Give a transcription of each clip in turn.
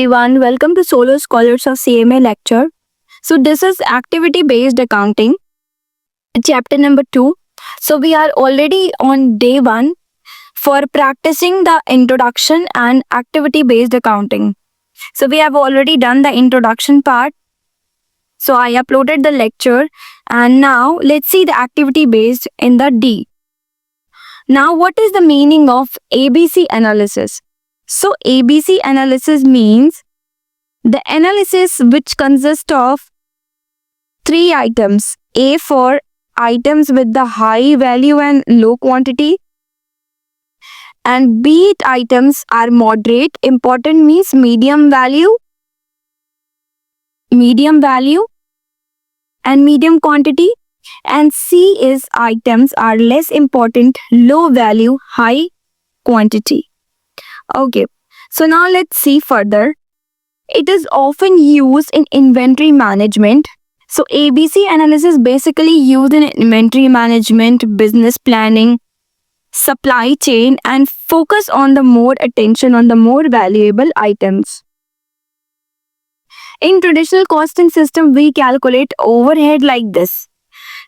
Everyone, welcome to Solo Scholars of CMA lecture. So this is activity based accounting, chapter number 2. So we are already on day 1 for practicing the introduction and activity based accounting. So we have already done the introduction part. So I uploaded the lecture and now let's see the activity based in the D. Now what is the meaning of ABC analysis? So ABC analysis means the analysis which consists of 3 items. A for items with the high value and low quantity, and B items are moderate. Important means medium value, and medium quantity. And C is items are less important, low value, high quantity. Okay, so now let's see further. It is often used in inventory management. So ABC analysis basically used in inventory management, business planning, supply chain, and focus on the more attention on the more valuable items. In traditional costing system, we calculate overhead like this.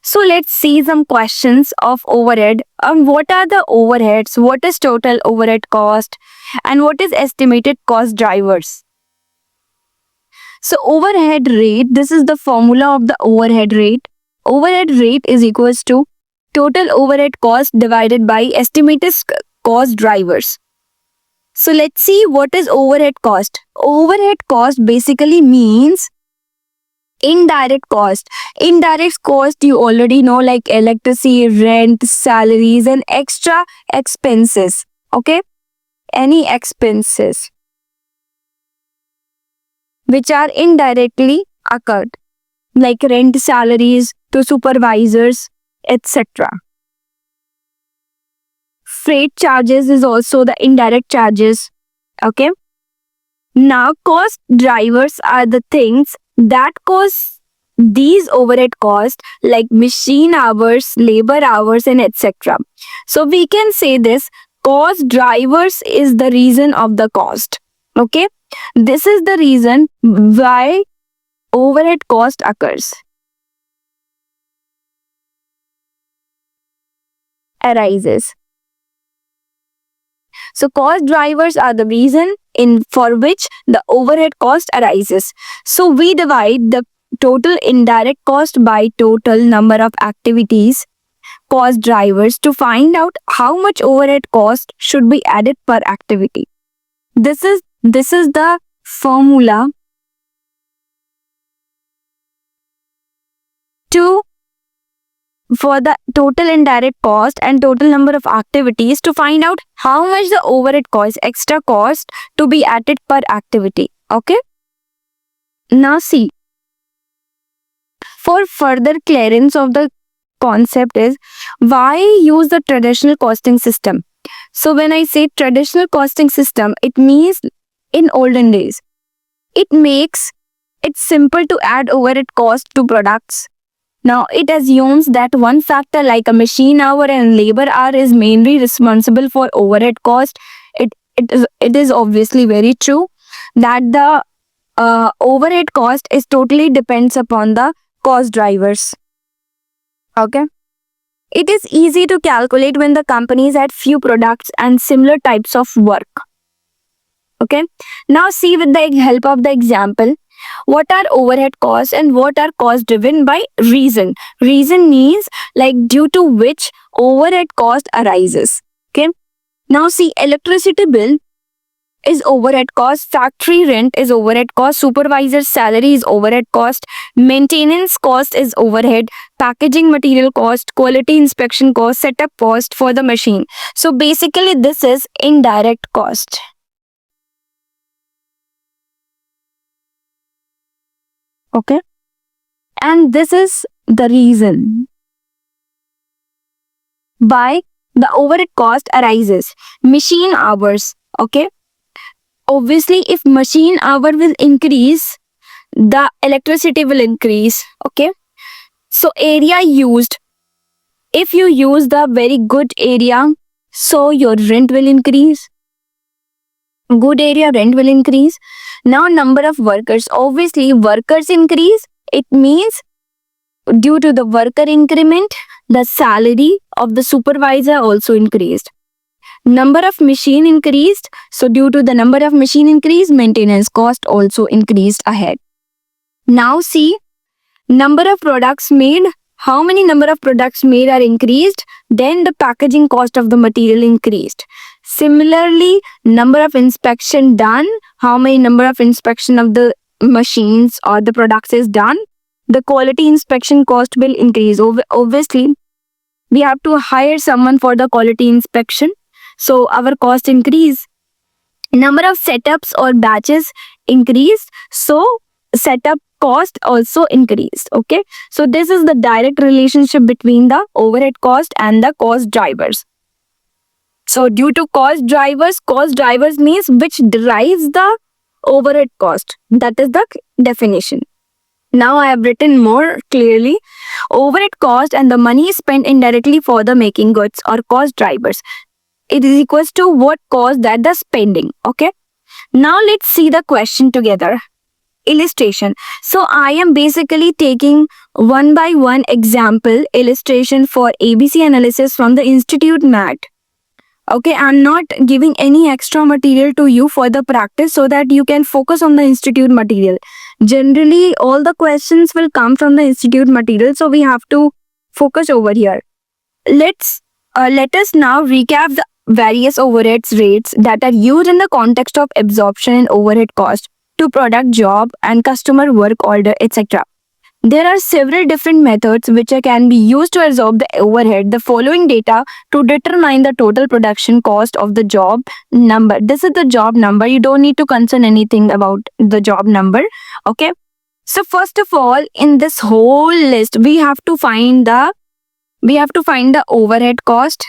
So let's see some questions of overhead. What are the overheads? What is total overhead cost? And what is estimated cost drivers? So overhead rate, this is the formula of the overhead rate. Overhead rate is equals to total overhead cost divided by estimated cost drivers. So let's see what is overhead cost. Overhead cost basically means indirect cost. Indirect cost you already know, like electricity, rent, salaries and extra expenses. Okay? Any expenses which are indirectly occurred, like rent, salaries to supervisors, etc. Freight charges is also the indirect charges. Okay. Now, cost drivers are the things that cause these overhead costs, like machine hours, labor hours, and etc. So we can say this: cost drivers is the reason of the cost. Okay. This is the reason why overhead cost occurs. Arises. So cost drivers are the reason for which the overhead cost arises. So we divide the total indirect cost by total number of activities cost drivers to find out how much overhead cost should be added per activity. This is the formula for the total indirect cost and total number of activities to find out how much the overhead cost, extra cost to be added per activity. Okay. Now see, for further clearance of the concept is why use the traditional costing system. So when I say traditional costing system, it means in olden days, it makes it simple to add overhead cost to products. Now, it assumes that one factor like a machine hour and labor hour is mainly responsible for overhead cost. It is obviously very true that the overhead cost is totally depends upon the cost drivers. Okay. It is easy to calculate when the companies had few products and similar types of work. Okay. Now see with the help of the example, what are overhead costs and what are costs driven by reason. Reason means like due to which overhead cost arises. Okay. Now see, electricity bill is overhead cost, factory rent is overhead cost, supervisor's salary is overhead cost, maintenance cost is overhead, packaging material cost, quality inspection cost, setup cost for the machine. So basically this is indirect cost. Okay. And this is the reason why the overhead cost arises. Machine hours. Okay. Obviously, if machine hour will increase, the electricity will increase. Okay. So area used. If you use the very good area, so your rent will increase. Good area rent will increase. Now number of workers, obviously workers increase. It means due to the worker increment, the salary of the supervisor also increased. Number of machine increased, so due to the number of machine increase, maintenance cost also increased ahead. Now see, number of products made, how many number of products made are increased, then the packaging cost of the material increased. Similarly, number of inspection done, how many number of inspection of the machines or the products is done, the quality inspection cost will increase. Obviously, we have to hire someone for the quality inspection, so our cost increase. Number of setups or batches increased, so setup cost also increased. Okay, so this is the direct relationship between the overhead cost and the cost drivers. So due to cost drivers means which drives the overhead cost. That is the definition. Now I have written more clearly. Overhead cost and the money spent indirectly for the making goods or cost drivers. It is equals to what cost that the spending. Okay. Now let's see the question together. Illustration. So I am basically taking one by one example illustration for ABC analysis from the Institute MAT. Okay, I'm not giving any extra material to you for the practice so that you can focus on the institute material. Generally, all the questions will come from the institute material, so we have to focus over here. Let us now recap the various overheads rates that are used in the context of absorption and overhead cost to product, job, and customer work order, etc. There are several different methods which can be used to absorb the overhead. The following data to determine the total production cost of the job number. This is the job number. You don't need to concern anything about the job number. Okay. So first of all, in this whole list, we have to find the overhead cost.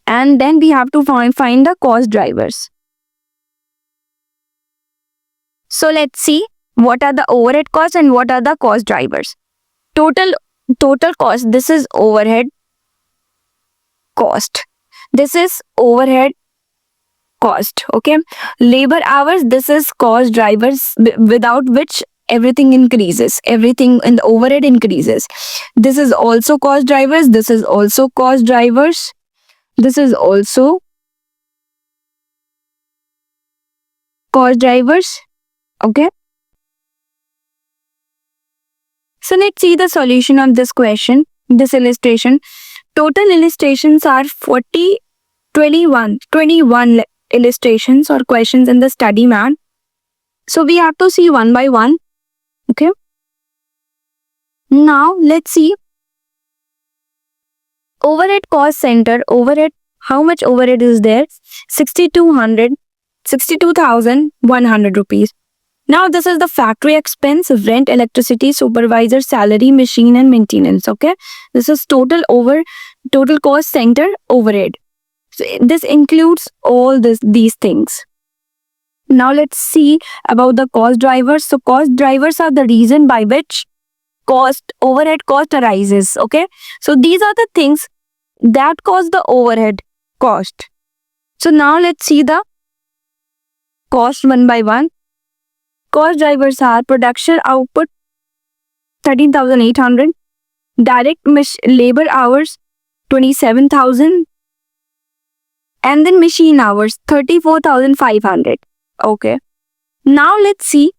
And then we have to find the cost drivers. So let's see what are the overhead costs and what are the cost drivers. Total cost, this is overhead cost. This is overhead cost. Okay. Labor hours, this is cost drivers without which everything increases. Everything in the overhead increases. This is also cost drivers. This is also cost drivers. This is also cost drivers. Okay. So let's see the solution of this question, this illustration. Total illustrations are 21 illustrations or questions in the study mat. So we have to see one by one. Okay. Now let's see. Overhead cost center, overhead, how much overhead is there? 62,100 rupees. Now this is the factory expense, rent, electricity, supervisor, salary, machine and maintenance. Okay. This is total cost center overhead. So this includes all these things. Now let's see about the cost drivers. So cost drivers are the reason by which overhead cost arises. Okay. So these are the things that cause the overhead cost. So now let's see the cost one by one. Cost drivers are production output 13,800, direct labor hours 27,000, and then machine hours 34,500. Okay. Now let's see.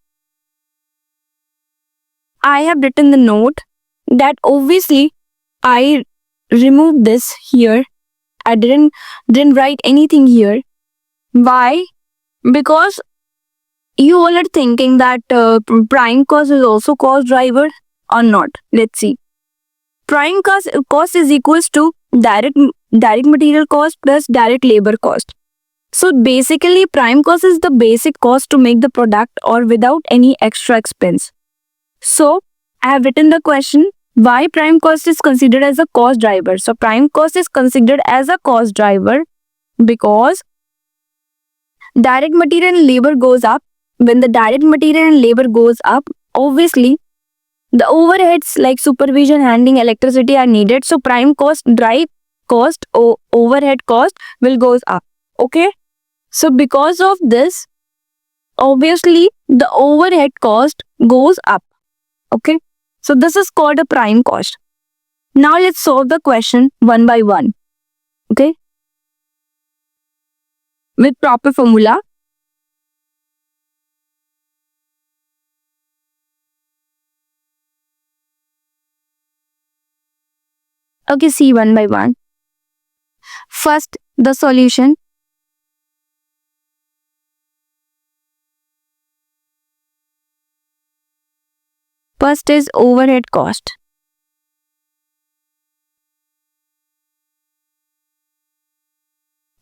I have written the note that obviously I removed this here. I didn't write anything here. Why? Because you all are thinking that prime cost is also cost driver or not. Let's see. Prime cost is equals to direct material cost plus direct labor cost. So basically prime cost is the basic cost to make the product or without any extra expense. So I have written the question, why prime cost is considered as a cost driver. So prime cost is considered as a cost driver because direct material and labor goes up. When the direct material and labor goes up, obviously the overheads like supervision, handling, electricity are needed. So prime cost drive cost or overhead cost will goes up. Okay, so because of this, obviously the overhead cost goes up. Okay, so this is called a prime cost. Now let's solve the question one by one. Okay, with proper formula. Okay, see one by one. First, the solution. First is overhead cost.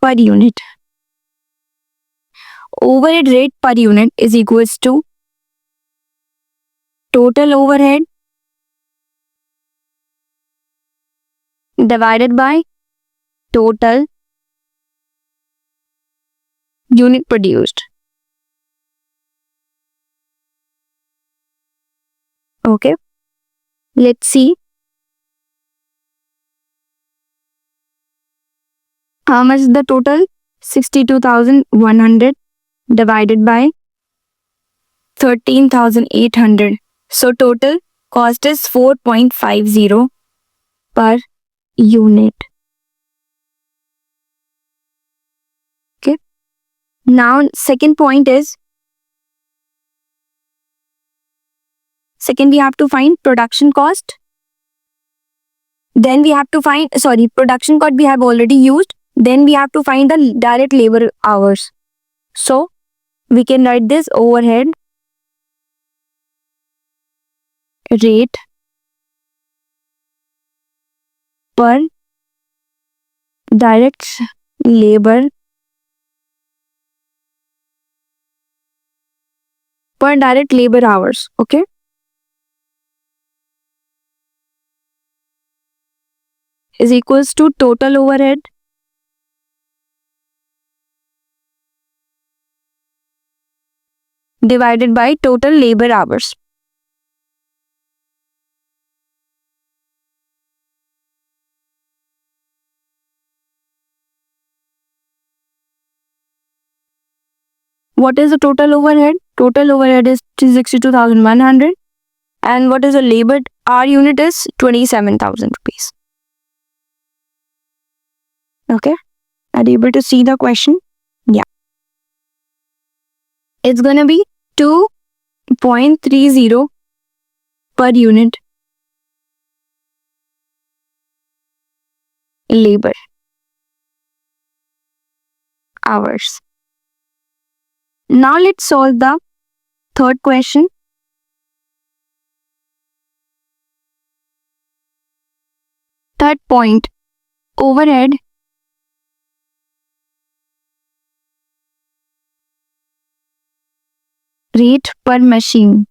Per unit. Overhead rate per unit is equals to total overhead divided by total unit produced. Okay, let's see how much is the total. 62,100 divided by 13,800. So total cost is 4.50 per unit. Okay. Now second point is, second we have to find production cost. Then we have to find, production cost we have already used. Then we have to find the direct labor hours. So we can write this overhead rate per direct labor hours. Okay. Is equals to total overhead divided by total labor hours. What is the total overhead? Total overhead is 62,100. And what is the labor hour unit is 27,000 rupees. Okay. Are you able to see the question? Yeah. It's gonna be 2.30 per unit labor hours. Now let's solve the third question. Third point, overhead rate per machine.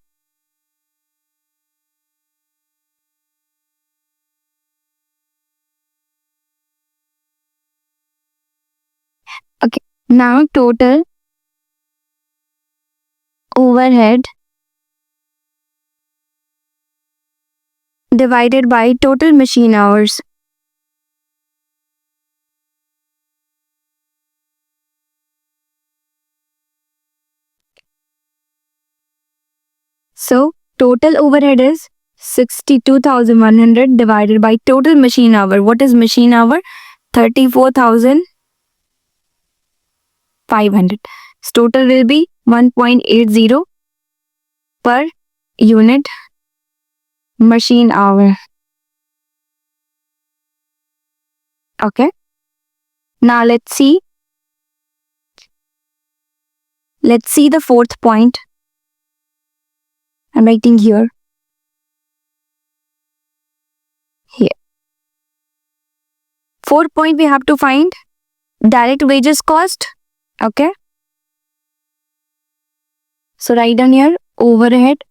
Okay, now total overhead divided by total machine hours. So total overhead is 62,100 divided by total machine hour. What is machine hour? 34,500. So total will be 1.80 per unit machine hour. Okay. Now let's see. Let's see the fourth point. I'm writing here. Here. Fourth point, we have to find direct wages cost. Okay. So write down here overhead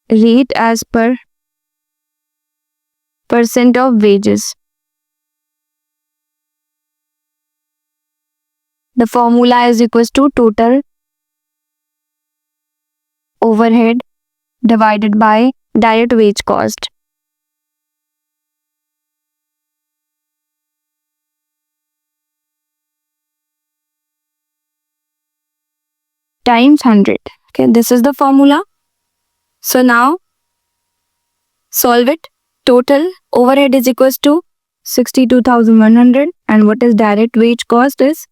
rate as per percent of wages. The formula is equals to total overhead divided by direct wage cost. Times 100. Okay, this is the formula. So now solve it. Total overhead is equals to 62,100, and what is direct wage cost is?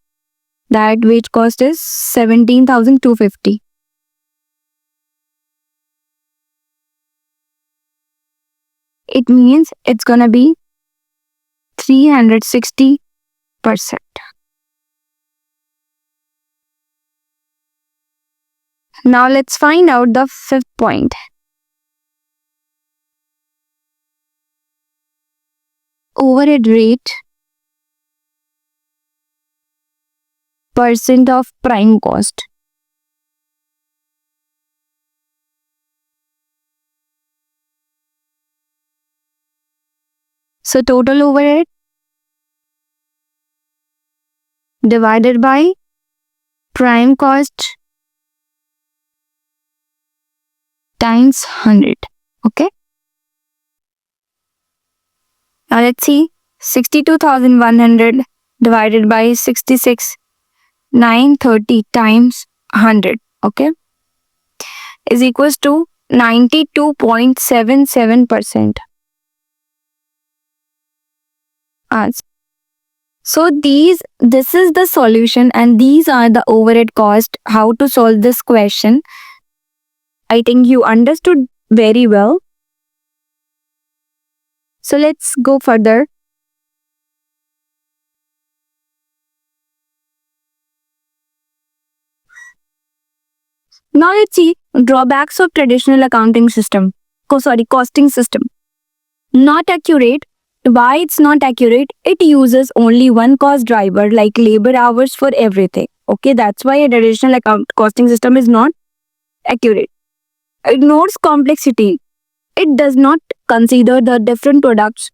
Direct wage cost is 17,250. It means it's gonna be 360%. Now let's find out the fifth point. Overhead rate percent of prime cost. So total overhead divided by prime cost times 100. Okay. Now let's see. 62,100 divided by 66,930 times 100. Okay. Is equals to 92.77%. So this is the solution, and these are the overhead cost. How to solve this question? I think you understood very well. So let's go further. Now let's see drawbacks of traditional accounting system. Costing system. Not accurate. Why it's not accurate? It uses only one cost driver like labor hours for everything. Okay, that's why a traditional costing system is not accurate. Ignores complexity. It does not consider the different products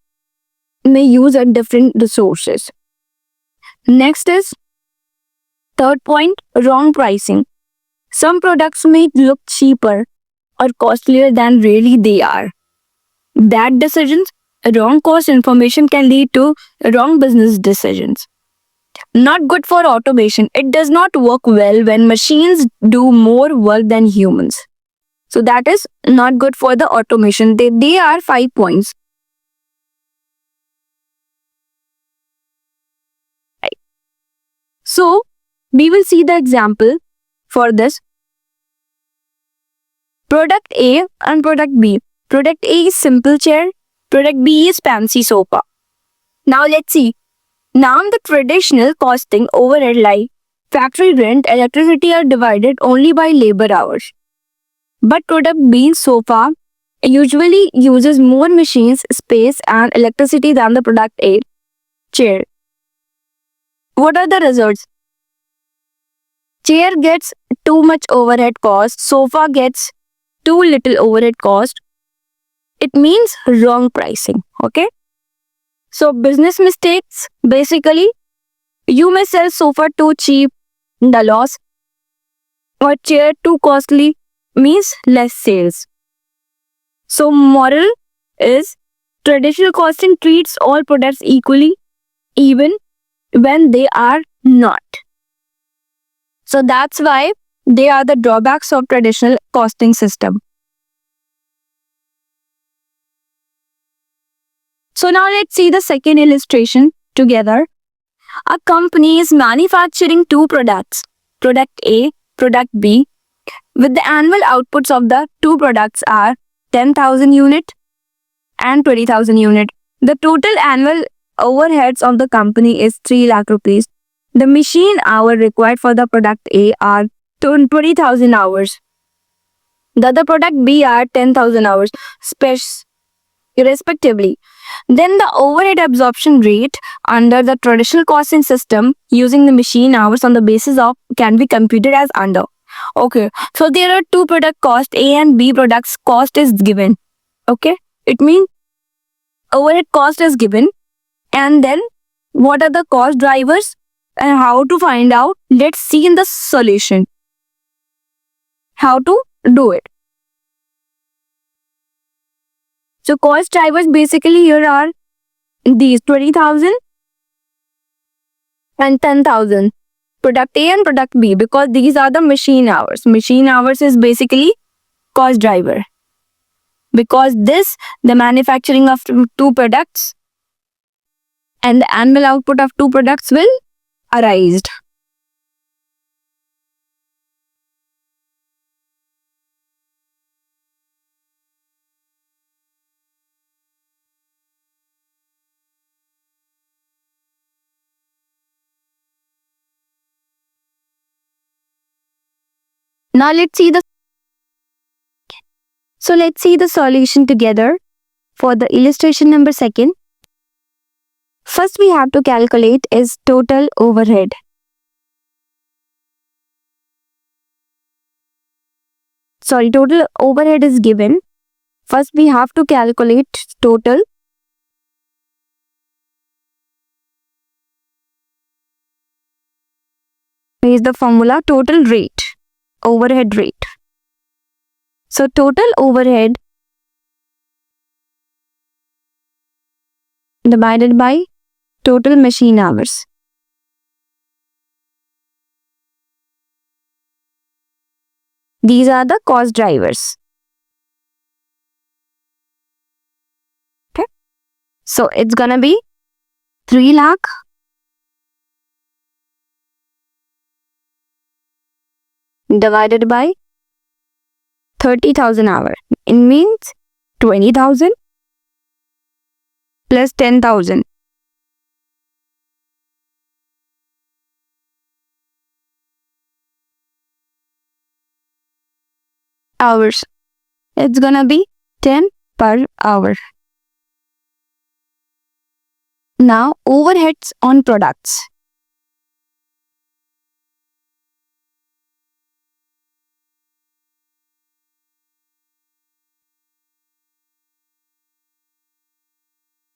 may use at different resources. Next is third point, wrong pricing. Some products may look cheaper or costlier than really they are. Bad decisions, wrong cost information can lead to wrong business decisions. Not good for automation. It does not work well when machines do more work than humans. So that is not good for the automation. They are 5 points. So we will see the example for this. Product A and product B. Product A is simple chair. Product B is fancy sofa. Now let's see. Now the traditional costing overhead like factory rent, electricity are divided only by labor hours. But product B sofa usually uses more machines, space and electricity than the product A chair. What are the results? Chair gets too much overhead cost, sofa gets too little overhead cost. It means wrong pricing. Okay. So business mistakes, basically, you may sell sofa too cheap, the loss, or chair too costly means less sales. So moral is traditional costing treats all products equally, even when they are not. So that's why they are the drawbacks of traditional costing system. So now let's see the second illustration together. A company is manufacturing two products, product A, product B, with the annual outputs of the two products are 10,000 unit and 20,000 unit. The total annual overheads of the company is 3 lakh rupees. The machine hour required for the product A are 20,000 hours. The other product B are 10,000 hours, respectively. Then the overhead absorption rate under the traditional costing system using the machine hours on the basis of can be computed as under. Okay, so there are two product cost, A and B products cost is given. Okay, it means overhead cost is given, and then what are the cost drivers and how to find out? Let's see in the solution. How to do it. So cost drivers basically here are these 20,000 and 10,000. Product A and product B, because these are the machine hours. Machine hours is basically cost driver. Because this, the manufacturing of two products and the annual output of two products will arise. Now let's see the solution together for the illustration number 2. First we have to calculate is total overhead. Total overhead is given. First we have to calculate total. Here is the formula, total rate, overhead rate. So total overhead divided by total machine hours. These are the cost drivers. Okay. So it's gonna be 3 lakh divided by 30,000 hours. It means 20,000 plus 10,000. Hours. It's gonna be 10 per hour. Now overheads on products.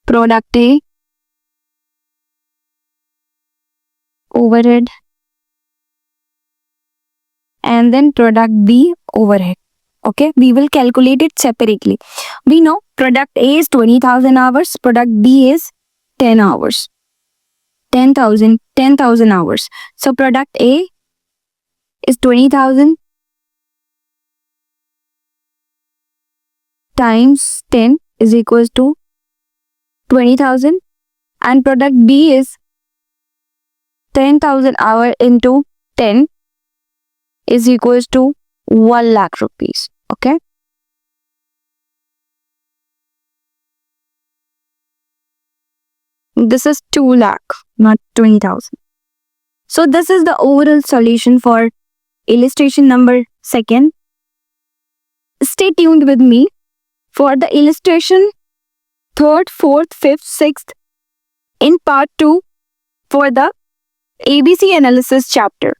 Product A, overhead, and then product B, overhead. Okay, we will calculate it separately. We know product A is 20,000 hours, product B is 10 hours. 10,000 hours. So product A is 20,000 times 10 is equals to 20,000, and product B is 10,000 hour into 10 is equals to 1 lakh rupees. Okay. This is 2 lakh, not 20,000. So this is the overall solution for illustration number 2. Stay tuned with me for the illustration 3rd, 4th, 5th, 6th in part 2 for the ABC analysis chapter.